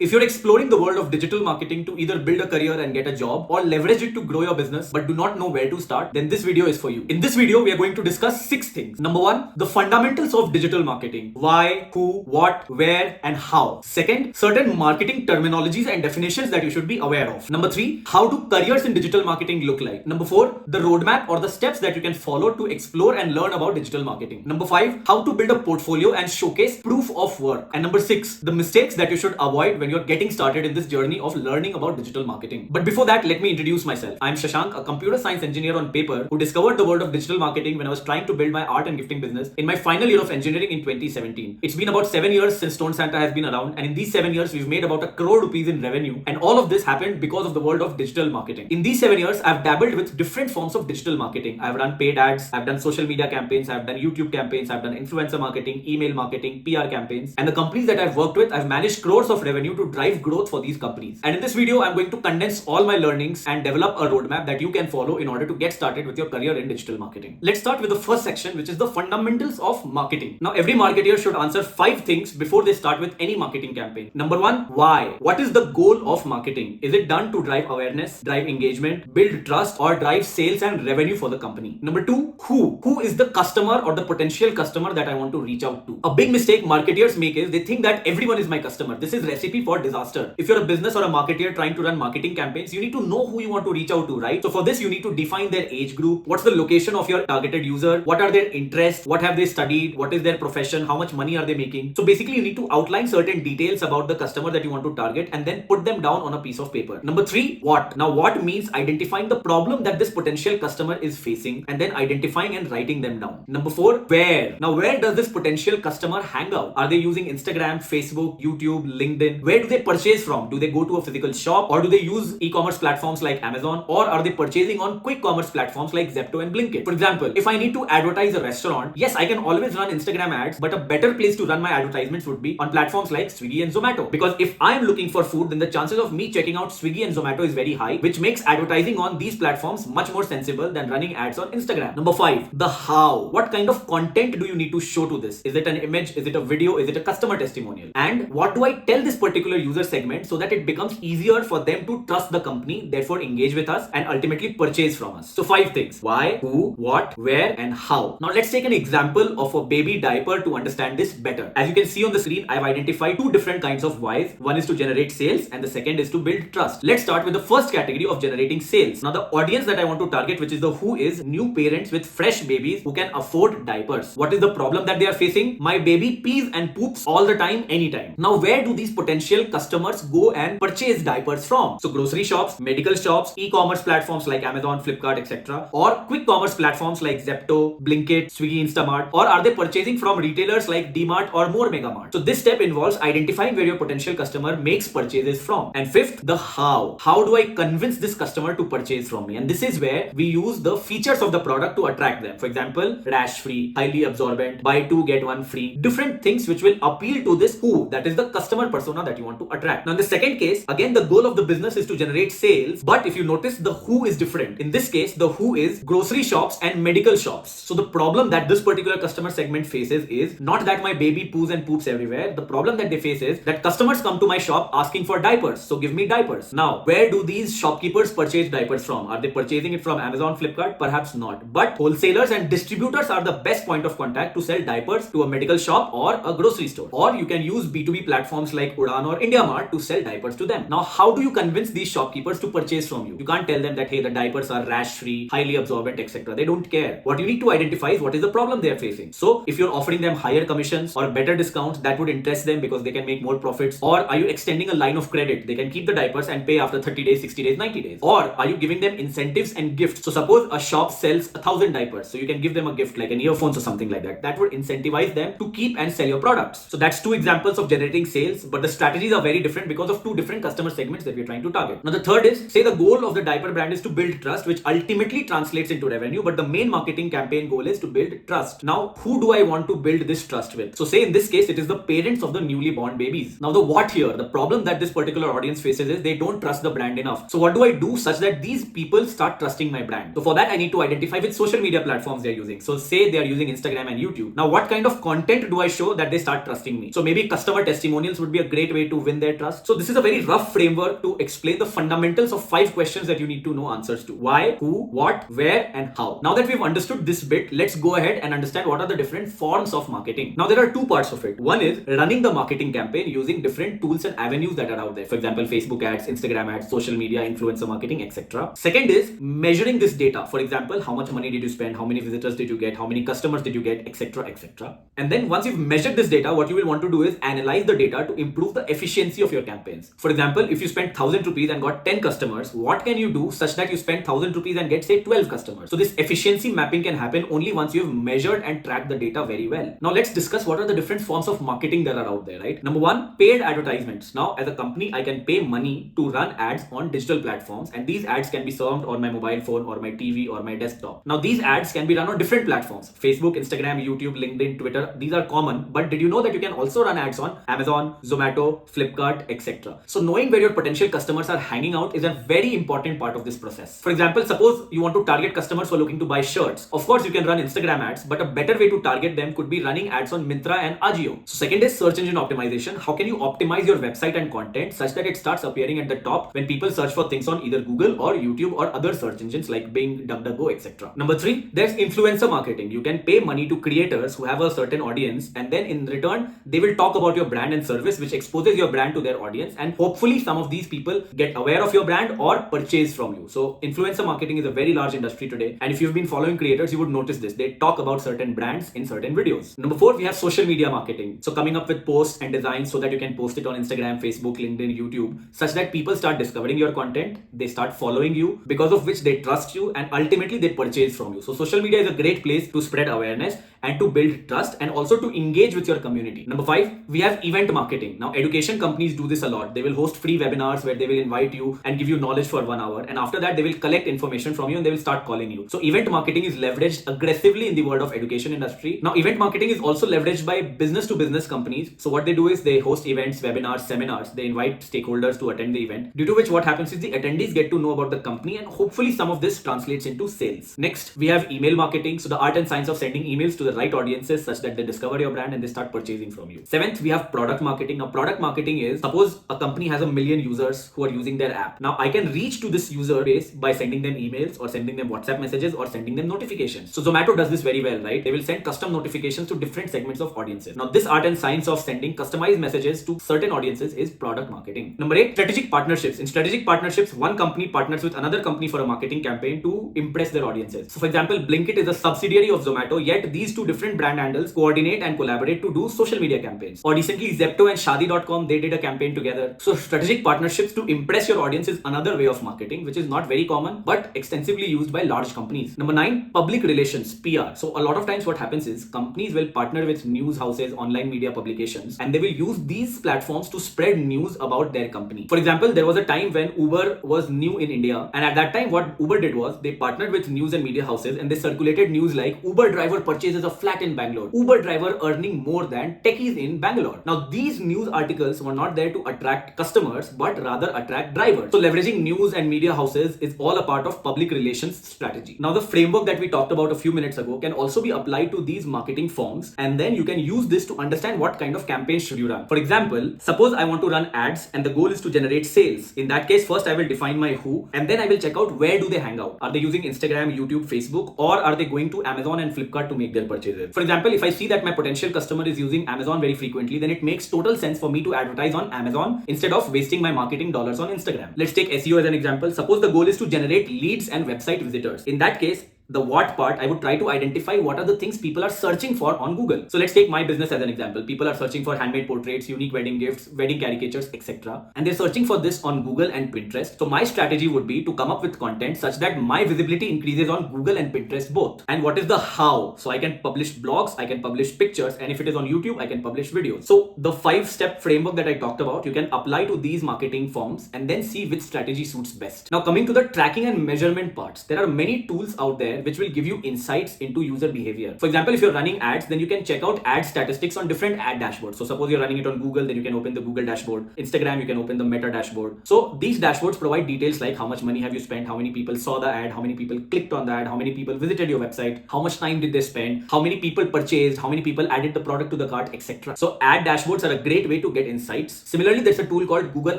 If you're exploring the world of digital marketing to either build a career and get a job or leverage it to grow your business but do not know where to start, then this video is for you. In this video, we are going to discuss 6 things. Number 1, the fundamentals of digital marketing. Why, who, what, where, and how. Second, certain marketing terminologies and definitions that you should be aware of. Number 3, how do careers in digital marketing look like? Number 4, the roadmap or the steps that you can follow to explore and learn about digital marketing. Number 5, how to build a portfolio and showcase proof of work. And number 6, the mistakes that you should avoid when you're getting started in this journey of learning about digital marketing. But before that, let me introduce myself. I'm Shashank, a computer science engineer on paper who discovered the world of digital marketing when I was trying to build my art and gifting business in my final year of engineering in 2017. It's been about 7 years since Stone Santa has been around, and in these 7 years, we've made about 1 crore rupees in revenue, and all of this happened because of the world of digital marketing. In these 7 years, I've dabbled with different forms of digital marketing. I've run paid ads, I've done social media campaigns, I've done YouTube campaigns, I've done influencer marketing, email marketing, PR campaigns, and the companies that I've worked with, I've managed crores of revenue to drive growth for these companies. And in this video, I'm going to condense all my learnings and develop a roadmap that you can follow in order to get started with your career in digital marketing. Let's start with the first section, which is the fundamentals of marketing. Now, every marketer should answer 5 things before they start with any marketing campaign. Number 1, why? What is the goal of marketing? Is it done to drive awareness, drive engagement, build trust, or drive sales and revenue for the company? Number 2, who? Who is the customer or the potential customer that I want to reach out to? A big mistake marketers make is they think that everyone is my customer. This is recipe for disaster. If you're a business or a marketer trying to run marketing campaigns, you need to know who you want to reach out to, right? So for this, you need to define their age group. What's the location of your targeted user? What are their interests? What have they studied? What is their profession? How much money are they making? So basically, you need to outline certain details about the customer that you want to target and then put them down on a piece of paper. Number 3, what? Now, what means identifying the problem that this potential customer is facing and then identifying and writing them down. Number 4, where? Now, where does this potential customer hang out? Are they using Instagram, Facebook, YouTube, LinkedIn? Where do they purchase from? Do they go to a physical shop, or do they use e-commerce platforms like Amazon, or are they purchasing on quick commerce platforms like Zepto and Blinkit? For example, if I need to advertise a restaurant, yes, I can always run Instagram ads, but a better place to run my advertisements would be on platforms like Swiggy and Zomato. Because if I'm looking for food, then the chances of me checking out Swiggy and Zomato is very high, which makes advertising on these platforms much more sensible than running ads on Instagram. Number 5, the how. What kind of content do you need to show to this? Is it an image? Is it a video? Is it a customer testimonial? And what do I tell this particular user segment so that it becomes easier for them to trust the company, therefore engage with us and ultimately purchase from us? So 5 things: why, who, what, where, and how. Now let's take an example of a baby diaper to understand this better. As you can see on the screen, I've identified 2 different kinds of whys. One is to generate sales and the second is to build trust. Let's start with the first category of generating sales. Now the audience that I want to target, which is the who, is new parents with fresh babies who can afford diapers. What is the problem that they are facing? My baby pees and poops all the time, anytime. Now where do these potential customers go and purchase diapers from? So grocery shops, medical shops, e-commerce platforms like Amazon, Flipkart, etc., or quick commerce platforms like Zepto, Blinkit, Swiggy, Instamart, or are they purchasing from retailers like DMart or more Megamart? So this step involves identifying where your potential customer makes purchases from. And 5th, the how. How do I convince this customer to purchase from me? And this is where we use the features of the product to attract them. For example, rash free, highly absorbent, buy 2 get 1 free, different things which will appeal to this who, that is the customer persona that you want to attract. Now in the second case, again, the goal of the business is to generate sales, but if you notice, the who is different. In this case, the who is grocery shops and medical shops. So the problem that this particular customer segment faces is not that my baby poos and poops everywhere. The problem that they face is that customers come to my shop asking for diapers, so give me diapers. Now, where do these shopkeepers purchase diapers from? Are they purchasing it from Amazon, Flipkart? Perhaps not. But wholesalers and distributors are the best point of contact to sell diapers to a medical shop or a grocery store. Or you can use B2B platforms like Udaan or IndiaMart to sell diapers to them. Now, how do you convince these shopkeepers to purchase from you? You can't tell them that, hey, the diapers are rash free, highly absorbent, etc. They don't care. What you need to identify is what is the problem they are facing. So if you're offering them higher commissions or better discounts, that would interest them because they can make more profits. Or are you extending a line of credit? They can keep the diapers and pay after 30 days, 60 days, 90 days. Or are you giving them incentives and gifts? So suppose a shop sells 1,000 diapers. So you can give them a gift like an earphones or something like that. That would incentivize them to keep and sell your products. So that's 2 examples of generating sales, but the strategies are very different because of 2 different customer segments that we're trying to target. Now the third is, say the goal of the diaper brand is to build trust, which ultimately translates into revenue, but the main marketing campaign goal is to build trust. Now, who do I want to build this trust with? So say in this case, it is the parents of the newly born babies. Now the what here, the problem that this particular audience faces is they don't trust the brand enough. So what do I do such that these people start trusting my brand? So for that, I need to identify which social media platforms they're using. So say they are using Instagram and YouTube. Now what kind of content do I show that they start trusting me? So maybe customer testimonials would be a great way to win their trust. So this is a very rough framework to explain the fundamentals of 5 questions that you need to know answers to. Why, who, what, where, and how. Now that we've understood this bit, let's go ahead and understand what are the different forms of marketing. Now there are two parts of it. One is running the marketing campaign using different tools and avenues that are out there. For example, Facebook ads, Instagram ads, social media, influencer marketing, etc. Second is measuring this data. For example, how much money did you spend, how many visitors did you get, how many customers did you get, etc, etc. And then once you've measured this data, what you will want to do is analyze the data to improve the efficiency of your campaigns. For example, if you spent 1000 rupees and got 10 customers, what can you do such that you spend 1000 rupees and get say 12 customers? So this efficiency mapping can happen only once you have measured and tracked the data very well. Now let's discuss what are the different forms of marketing that are out there, right? Number one, paid advertisements. Now as a company, I can pay money to run ads on digital platforms, and these ads can be served on my mobile phone or my TV or my desktop. Now these ads can be run on different platforms: Facebook, Instagram, YouTube, LinkedIn, Twitter. These are common, but did you know that you can also run ads on Amazon, Zomato, Flipkart, etc. So knowing where your potential customers are hanging out is a very important part of this process. For example, suppose you want to target customers who are looking to buy shirts. Of course, you can run Instagram ads, but a better way to target them could be running ads on Myntra and Ajio. So second is search engine optimization. How can you optimize your website and content such that it starts appearing at the top when people search for things on either Google or YouTube or other search engines like Bing, DuckDuckGo, etc. Number three, there's influencer marketing. You can pay money to creators who have a certain audience, and then in return, they will talk about your brand and service, which exposes your brand to their audience, and hopefully some of these people get aware of your brand or purchase from you. So influencer marketing is a very large industry today, and if you've been following creators, you would notice this. They talk about certain brands in certain videos. Number four, we have social media marketing. So coming up with posts and designs so that you can post it on Instagram, Facebook, LinkedIn, YouTube, such that people start discovering your content, they start following you, because of which they trust you, and ultimately they purchase from you. So social media is a great place to spread awareness and to build trust and also to engage with your community. Number five, we have event marketing. Now education companies do this a lot. They will host free webinars where they will invite you and give you knowledge for 1 hour, and after that they will collect information from you and they will start calling you. So event marketing is leveraged aggressively in the world of education industry. Now event marketing is also leveraged by business to business companies. So what they do is they host events, webinars, seminars. They invite stakeholders to attend the event, due to which what happens is the attendees get to know about the company, and hopefully some of this translates into sales. Next, we have email marketing. So the art and science of sending emails to the right audiences such that they discover your brand and they start purchasing from you. Seventh, we have product marketing. Now product marketing is, suppose a company has 1 million users who are using their app. Now I can reach to this user base by sending them emails or sending them WhatsApp messages or sending them notifications. So Zomato does this very well, right? They will send custom notifications to different segments of audiences. Now this art and science of sending customized messages to certain audiences is product marketing. Number eight, strategic partnerships. In strategic partnerships, one company partners with another company for a marketing campaign to impress their audiences. So for example, Blinkit is a subsidiary of Zomato, yet these two different brand handles coordinate and collaborate to do social media campaigns. Or recently Zepto and Shadi.com, they did a campaign together. So strategic partnerships to impress your audience is another way of marketing, which is not very common but extensively used by large companies. Number nine, public relations, PR. So a lot of times what happens is companies will partner with news houses, online media publications, and they will use these platforms to spread news about their company. For example, there was a time when Uber was new in India, and at that time what Uber did was they partnered with news and media houses and they circulated news like Uber driver purchases a flat in Bangalore, Uber driver earning more than techies in Bangalore. Now these news articles were not there to attract customers but rather attract drivers. So leveraging news and media houses is all a part of public relations strategy. Now the framework that we talked about a few minutes ago can also be applied to these marketing forms, and then you can use this to understand what kind of campaigns should you run. For example, suppose I want to run ads and the goal is to generate sales. In that case, first I will define my who, and then I will check out where do they hang out. Are they using Instagram, YouTube, Facebook, or are they going to Amazon and Flipkart to make their purchases? For example, if I see that my potential customer is using Amazon very frequently, then it makes total sense for me to advertise on Amazon instead of wasting my marketing dollars on Instagram. Let's take SEO as an example. Suppose the goal is to generate leads and website visitors. In that case, the what part, I would try to identify what are the things people are searching for on Google. So let's take my business as an example. People are searching for handmade portraits, unique wedding gifts, wedding caricatures, etc. And they're searching for this on Google and Pinterest. So my strategy would be to come up with content such that my visibility increases on Google and Pinterest both. And what is the how? So I can publish blogs, I can publish pictures, and if it is on YouTube, I can publish videos. So the 5-step framework that I talked about, you can apply to these marketing forms and then see which strategy suits best. Now coming to the tracking and measurement parts, there are many tools out there software which will give you insights into user behavior. For example, if you're running ads, then you can check out ad statistics on different ad dashboards. So suppose you're running it on Google, then you can open the Google dashboard. Instagram, you can open the Meta dashboard. So these dashboards provide details like how much money have you spent, how many people saw the ad, how many people clicked on the ad, how many people visited your website, how much time did they spend, how many people purchased, how many people added the product to the cart, etc. So ad dashboards are a great way to get insights. Similarly, there's a tool called Google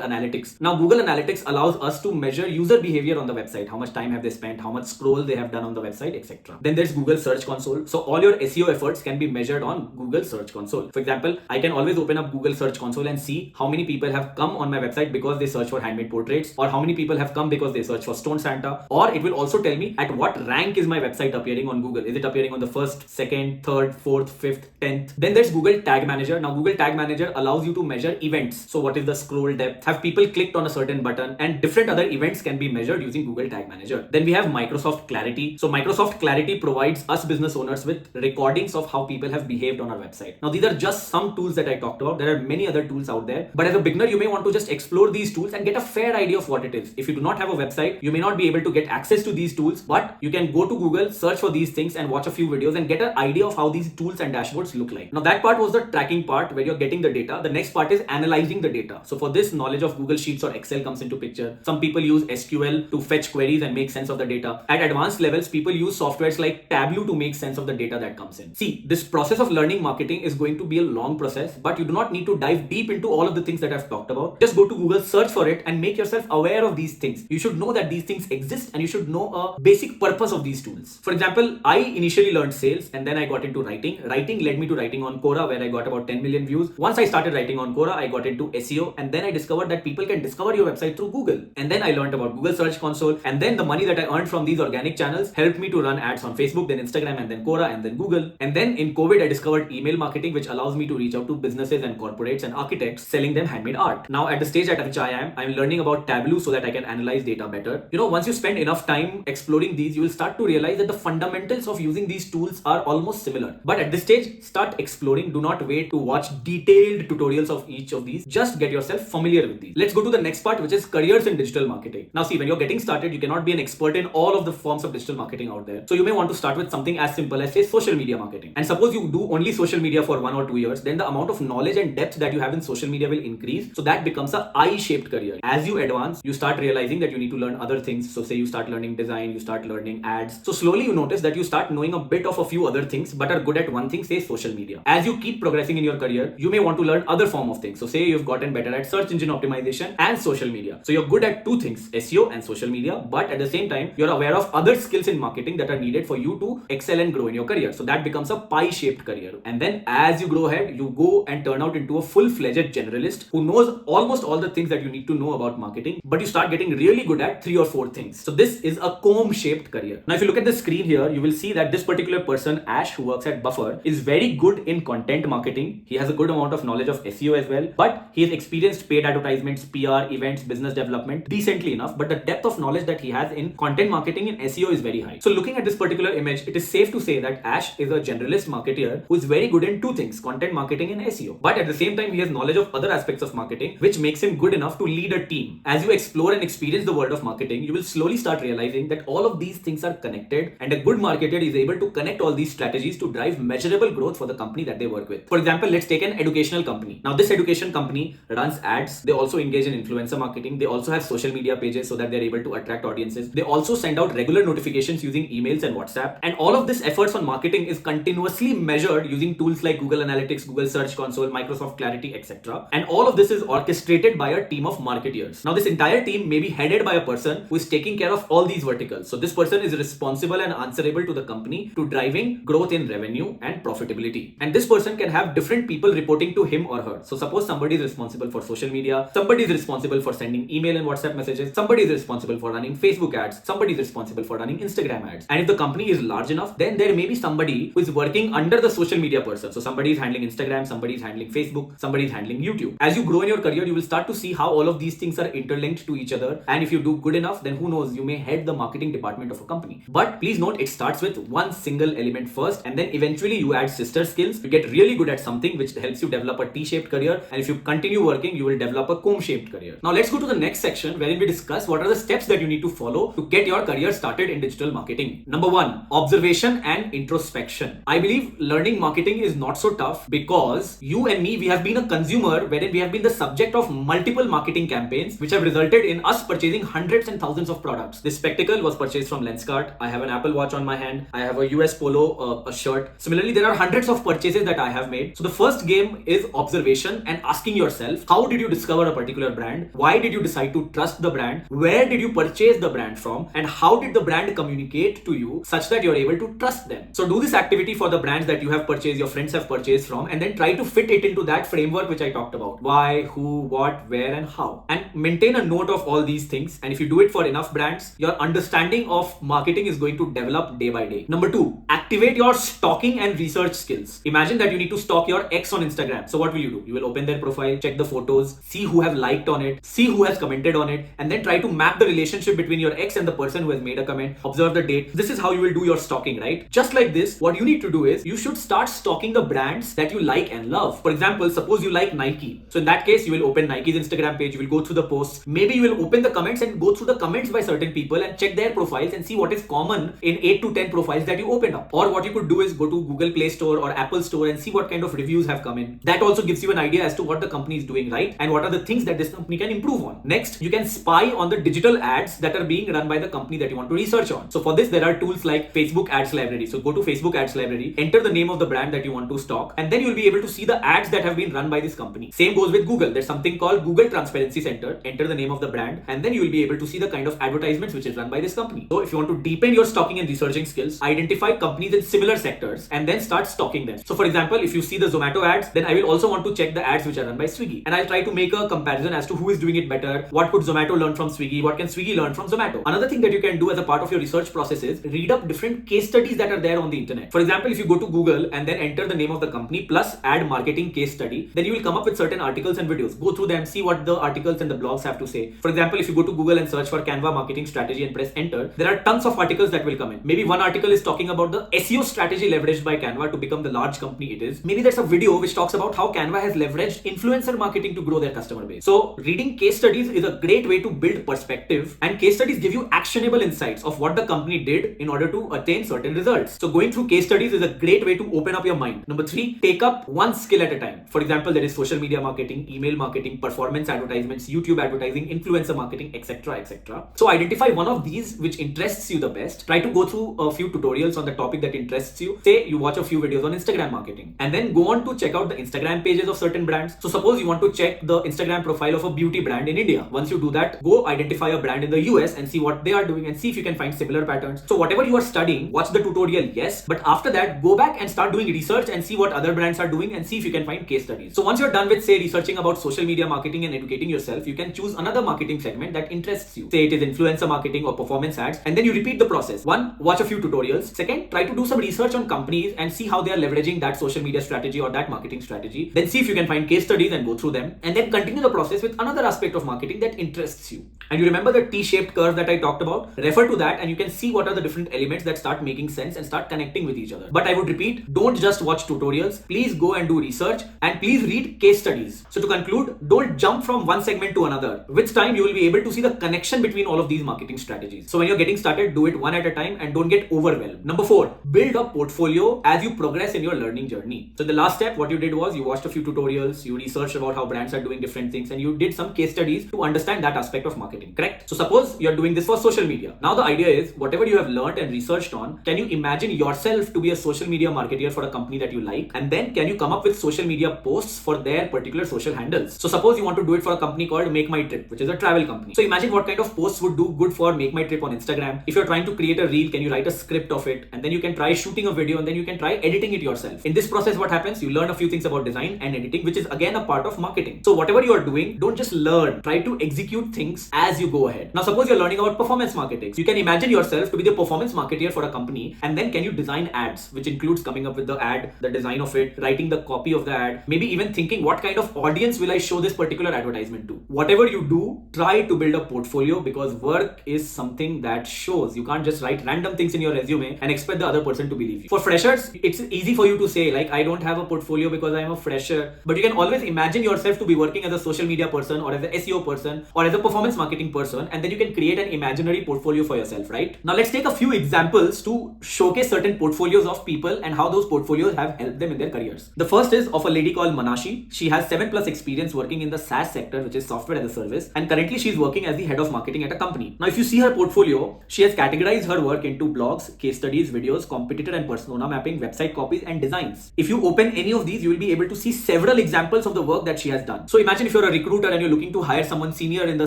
Analytics. Now, Google Analytics allows us to measure user behavior on the website. How much time have they spent, how much scroll they have done on the website, etc. Then there's Google Search Console. So all your SEO efforts can be measured on Google Search Console. For example, I can always open up Google Search Console and see how many people have come on my website because they search for handmade portraits, or how many people have come because they search for Stone Santa. Or it will also tell me at what rank is my website appearing on Google. Is it appearing on the first, second, third, fourth, fifth, 10th? Then there's Google Tag Manager. Now, Google Tag Manager allows you to measure events. So what is the scroll depth? Have people clicked on a certain button? And different other events can be measured using Google Tag Manager. Then we have Microsoft Clarity. So Microsoft Clarity provides us business owners with recordings of how people have behaved on our website. Now, these are just some tools that I talked about. There are many other tools out there, but as a beginner, you may want to just explore these tools and get a fair idea of what it is. If you do not have a website, you may not be able to get access to these tools, but you can go to Google, search for these things and watch a few videos and get an idea of how these tools and dashboards look like. Now, that part was the tracking part where you're getting the data. The next part is analyzing the data. So for this, knowledge of Google Sheets or Excel comes into picture. Some people use SQL to fetch queries and make sense of the data. At advanced levels, people use softwares like Tableau to make sense of the data that comes in. See, this process of learning marketing is going to be a long process, but you do not need to dive deep into all of the things that I've talked about. Just go to Google, search for it and make yourself aware of these things. You should know that these things exist and you should know a basic purpose of these tools. For example, I initially learned sales and then I got into writing. Writing led me to writing on Quora, where I got about 10 million views. Once I started writing on Quora, I got into SEO, and then I discovered that people can discover your website through Google. And then I learned about Google Search Console, and then the money that I earned from these organic channels helped me to run ads on Facebook, then Instagram, and then Quora, and then Google. And then in COVID, I discovered email marketing, which allows me to reach out to businesses and corporates and architects selling them handmade art. Now, at the stage at which I'm learning about Tableau so that I can analyze data better. Once you spend enough time exploring these, you will start to realize that the fundamentals of using these tools are almost similar. But at this stage, start exploring. Do not wait to watch detailed tutorials of each of these. Just get yourself familiar with these. Let's go to the next part, which is careers in digital marketing. Now, see, when you're getting started, you cannot be an expert in all of the forms of digital marketing out there. So you may want to start with something as simple as, say, social media marketing. And suppose you do only social media for 1 or 2 years, then the amount of knowledge and depth that you have in social media will increase. So that becomes a I-shaped career. As you advance, you start realizing that you need to learn other things. So say you start learning design, you start learning ads. So slowly you notice that you start knowing a bit of a few other things, but are good at one thing, say social media. As you keep progressing in your career, you may want to learn other form of things. So say you've gotten better at search engine optimization and social media. So you're good at two things, SEO and social media, but at the same time, you're aware of other skills in marketing that are needed for you to excel and grow in your career. So that becomes a pie-shaped career. And then as you grow ahead, you go and turn out into a full-fledged generalist who knows almost all the things that you need to know about marketing, but you start getting really good at 3 or 4 things. So this is a comb-shaped career. Now, if you look at the screen here, you will see that this particular person, Ash, who works at Buffer, is very good in content marketing. He has a good amount of knowledge of SEO as well, but he has experienced paid advertisements, PR, events, business development decently enough, but the depth of knowledge that he has in content marketing and SEO is very high. So looking at this particular image, it is safe to say that Ash is a generalist marketer who is very good in 2 things, content marketing and SEO. But at the same time, he has knowledge of other aspects of marketing, which makes him good enough to lead a team. As you explore and experience the world of marketing, you will slowly start realizing that all of these things are connected, and a good marketer is able to connect all these strategies to drive measurable growth for the company that they work with. For example, let's take an educational company. Now, this education company runs ads. They also engage in influencer marketing. They also have social media pages so that they're able to attract audiences. They also send out regular notifications using emails and WhatsApp. And all of this efforts on marketing is continuously measured using tools like Google Analytics, Google Search Console, Microsoft Clarity, etc. And all of this is orchestrated by a team of marketeers. Now, this entire team may be headed by a person who is taking care of all these verticals. So this person is responsible and answerable to the company to driving growth in revenue and profitability. And this person can have different people reporting to him or her. So suppose somebody is responsible for social media, somebody is responsible for sending email and WhatsApp messages, somebody is responsible for running Facebook ads, somebody is responsible for running Instagram ads. And if the company is large enough, then there may be somebody who is working under the social media person. So somebody is handling Instagram, somebody is handling Facebook, somebody is handling YouTube. As you grow in your career, you will start to see how all of these things are interlinked to each other. And if you do good enough, then who knows, you may head the marketing department of a company. But please note, it starts with one single element first, and then eventually you add sister skills. You get really good at something which helps you develop a T-shaped career. And if you continue working, you will develop a comb-shaped career. Now let's go to the next section wherein we discuss what are the steps that you need to follow to get your career started in digital marketing. marketing. Number one, observation and introspection. I believe learning marketing is not so tough because you and me, we have been a consumer wherein we have been the subject of multiple marketing campaigns which have resulted in us purchasing hundreds and thousands of products. This spectacle was purchased from Lenskart. I have an Apple Watch on my hand. I have a US Polo, a shirt. Similarly, there are hundreds of purchases that I have made. So the first game is observation and asking yourself, how did you discover a particular brand? Why did you decide to trust the brand? Where did you purchase the brand from? And how did the brand communicate to you such that you're able to trust them? So do this activity for the brands that you have purchased, your friends have purchased from, and then try to fit it into that framework which I talked about. Why, who, what, where, and how. And maintain a note of all these things. And if you do it for enough brands, your understanding of marketing is going to develop day by day. Number two, activate your stalking and research skills. Imagine that you need to stalk your ex on Instagram. So what will you do? You will open their profile, check the photos, see who have liked on it, see who has commented on it, and then try to map the relationship between your ex and the person who has made a comment. Observe the date. This is how you will do your stalking, right? Just like this, what you need to do is you should start stalking the brands that you like and love. For example, suppose you like Nike. So in that case, you will open Nike's Instagram page, you will go through the posts. Maybe you will open the comments and go through the comments by certain people and check their profiles and see what is common in 8 to 10 profiles that you open up. Or what you could do is go to Google Play Store or Apple Store and see what kind of reviews have come in. That also gives you an idea as to what the company is doing right and what are the things that this company can improve on. Next, you can spy on the digital ads that are being run by the company that you want to research on. So for this, there are tools like Facebook Ads Library. So go to Facebook Ads Library, enter the name of the brand that you want to stalk, and then you'll be able to see the ads that have been run by this company. Same goes with Google. There's something called Google Transparency Center. Enter the name of the brand, and then you will be able to see the kind of advertisements which is run by this company. So if you want to deepen your stalking and researching skills, identify companies in similar sectors and then start stalking them. So for example, if you see the Zomato ads, then I will also want to check the ads which are run by Swiggy, and I'll try to make a comparison as to who is doing it better, what could Zomato learn from Swiggy, what can Swiggy learn from Zomato. Another thing that you can do as a part of your research process is read up different case studies that are there on the internet. For example, if you go to Google and then enter the name of the company plus add marketing case study, then you will come up with certain articles and videos. Go through them, see what the articles and the blogs have to say. For example, if you go to Google and search for Canva marketing strategy and press enter, there are tons of articles that will come in. Maybe one article is talking about the SEO strategy leveraged by Canva to become the large company it is. Maybe there's a video which talks about how Canva has leveraged influencer marketing to grow their customer base. So reading case studies is a great way to build perspective, and case studies give you actionable insights of what the company did in order to attain certain results. So going through case studies is a great way to open up your mind. Number three, take up one skill at a time. For example, there is social media marketing, email marketing, performance advertisements, YouTube advertising, influencer marketing, etc., etc. So identify one of these which interests you the best. Try to go through a few tutorials on the topic that interests you. Say you watch a few videos on Instagram marketing, and then go on to check out the Instagram pages of certain brands. So suppose you want to check the Instagram profile of a beauty brand in India. Once you do that, go identify a brand in the US and see what they are doing and see if you can find similar patterns. So whatever you are studying, watch the tutorial, yes, but after that, go back and start doing research and see what other brands are doing and see if you can find case studies. So once you're done with, say, researching about social media marketing and educating yourself, you can choose another marketing segment that interests you. Say it is influencer marketing or performance ads, and then you repeat the process. One, watch a few tutorials. Second, try to do some research on companies and see how they are leveraging that social media strategy or that marketing strategy. Then see if you can find case studies and go through them, and then continue the process with another aspect of marketing that interests you. And you remember the T-shaped curve that I talked about? Refer to that and you can see what are the different elements that start making sense and start connecting with each other. But I would repeat, don't just watch tutorials. Please go and do research, and please read case studies. So to conclude, don't jump from one segment to another. With time, you will be able to see the connection between all of these marketing strategies. So when you're getting started, do it one at a time and don't get overwhelmed. Number four, build a portfolio as you progress in your learning journey. So the last step, what you did was you watched a few tutorials, you researched about how brands are doing different things, and you did some case studies to understand that aspect of marketing, correct? So suppose you're doing this for social media. Now the idea is, whatever you have learned and researched on, can you imagine yourself to be a social media marketer for a company that you like? And then can you come up with social media posts for their particular social handles? So suppose you want to do it for a company called Make My Trip, which is a travel company. So imagine what kind of posts would do good for Make My Trip on Instagram. If you're trying to create a reel, can you write a script of it? And then you can try shooting a video, and then you can try editing it yourself. In this process, what happens? You learn a few things about design and editing, which is again a part of marketing. So whatever you are doing, don't just learn, try to execute things as you go ahead. Now suppose you're learning about performance marketing. So you can imagine yourself to be the performance marketer for a company, and then can you design ads, which includes coming up with the ad, the design of it, writing the copy of the ad, maybe even thinking what kind of audience will I show this particular advertisement to. Whatever you do, try to build a portfolio, because work is something that shows. You can't just write random things in your resume and expect the other person to believe you. For freshers, it's easy for you to say like, I don't have a portfolio because I'm a fresher, but you can always imagine yourself to be working as a social media person or as an SEO person or as a performance marketer marketing person, and then you can create an imaginary portfolio for yourself, right? Now let's take a few examples to showcase certain portfolios of people and how those portfolios have helped them in their careers. The first is of a lady called Manashi. She has 7+ experience working in the SaaS sector, which is software as a service, and currently she's working as the head of marketing at a company. Now if you see her portfolio, she has categorized her work into blogs, case studies, videos, competitor and persona mapping, website copies, and designs. If you open any of these, you will be able to see several examples of the work that she has done. So imagine if you're a recruiter and you're looking to hire someone senior in the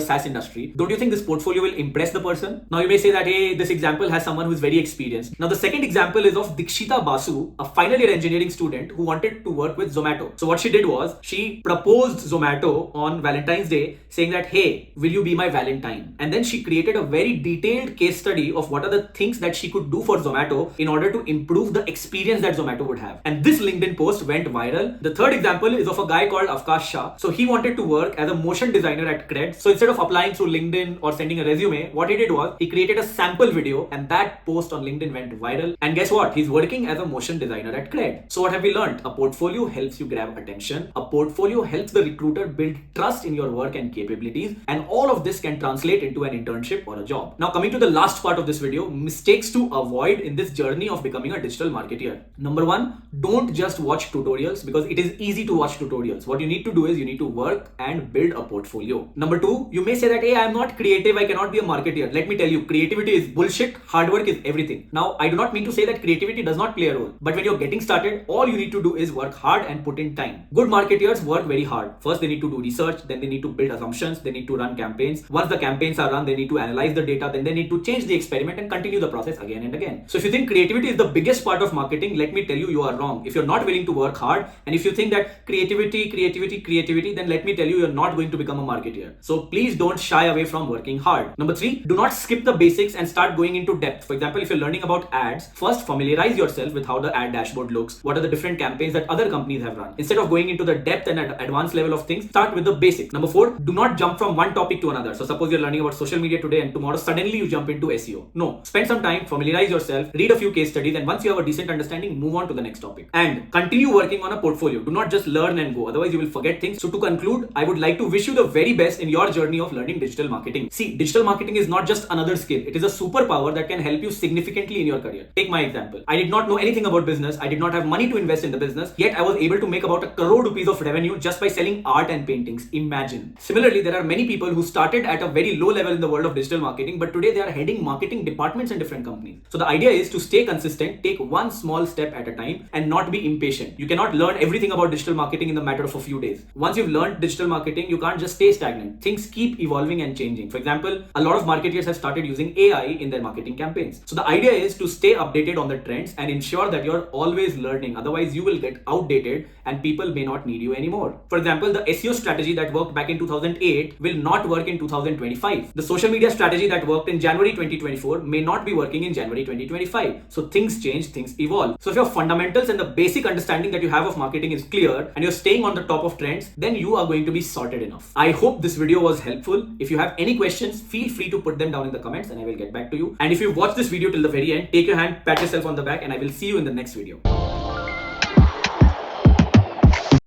SaaS industry, don't you think this portfolio will impress the person? Now you may say that, hey, this example has someone who is very experienced. Now the second example is of Dikshita Basu, a final year engineering student who wanted to work with Zomato. So what she did was she proposed Zomato on Valentine's Day, saying that, hey, will you be my Valentine? And then she created a very detailed case study of what are the things that she could do for Zomato in order to improve the experience that Zomato would have. And this LinkedIn post went viral. The third example is of a guy called Avkash Shah. So he wanted to work as a motion designer at Cred. So instead of applying through LinkedIn or sending a resume, what he did was he created a sample video, and that post on LinkedIn went viral. And guess what? He's working as a motion designer at Cred. So what have we learned? A portfolio helps you grab attention. A portfolio helps the recruiter build trust in your work and capabilities. And all of this can translate into an internship or a job. Now coming to the last part of this video, mistakes to avoid in this journey of becoming a digital marketeer. Number one, don't just watch tutorials, because it is easy to watch tutorials. What you need to do is you need to work and build a portfolio. Number two, you may say that, hey, I'm not creative, I cannot be a marketeer. Let me tell you, creativity is bullshit, hard work is everything. Now, I do not mean to say that creativity does not play a role, but when you're getting started, all you need to do is work hard and put in time. Good marketeers work very hard. First, they need to do research, then they need to build assumptions, they need to run campaigns. Once the campaigns are run, they need to analyze the data, then they need to change the experiment and continue the process again and again. So if you think creativity is the biggest part of marketing, let me tell you, you are wrong. If you're not willing to work hard, and if you think that creativity, then let me tell you, you're not going to become a marketeer. So please don't shy away from working hard. Number three, do not skip the basics and start going into depth. For example, if you're learning about ads, first familiarize yourself with how the ad dashboard looks, what are the different campaigns that other companies have run. Instead of going into the depth and advanced level of things, start with the basics. Number four, do not jump from one topic to another. So suppose you're learning about social media today and tomorrow suddenly you jump into SEO. No, spend some time, familiarize yourself, read a few case studies, and once you have a decent understanding, move on to the next topic. And continue working on a portfolio. Do not just learn and go, otherwise you will forget things. So to conclude, I would like to wish you the very best in your journey of learning digital marketing. See, digital marketing is not just another skill. It is a superpower that can help you significantly in your career. Take my example. I did not know anything about business. I did not have money to invest in the business, yet I was able to make about 1 crore rupees of revenue just by selling art and paintings. Imagine. Similarly, there are many people who started at a very low level in the world of digital marketing, but today they are heading marketing departments in different companies. So the idea is to stay consistent, take one small step at a time, and not be impatient. You cannot learn everything about digital marketing in the matter of a few days. Once you've learned digital marketing, you can't just stay stagnant. Things keep evolving and changing. For example, a lot of marketers have started using AI in their marketing campaigns. So the idea is to stay updated on the trends and ensure that you're always learning. Otherwise, you will get outdated and people may not need you anymore. For example, the SEO strategy that worked back in 2008 will not work in 2025. The social media strategy that worked in January 2024 may not be working in January 2025. So things change, things evolve. So if your fundamentals and the basic understanding that you have of marketing is clear and you're staying on the top of trends, then you are going to be sorted enough. I hope this video was helpful. If you have any questions, feel free to put them down in the comments and I will get back to you. And if you watched this video till the very end, take your hand, pat yourself on the back, and I will see you in the next video.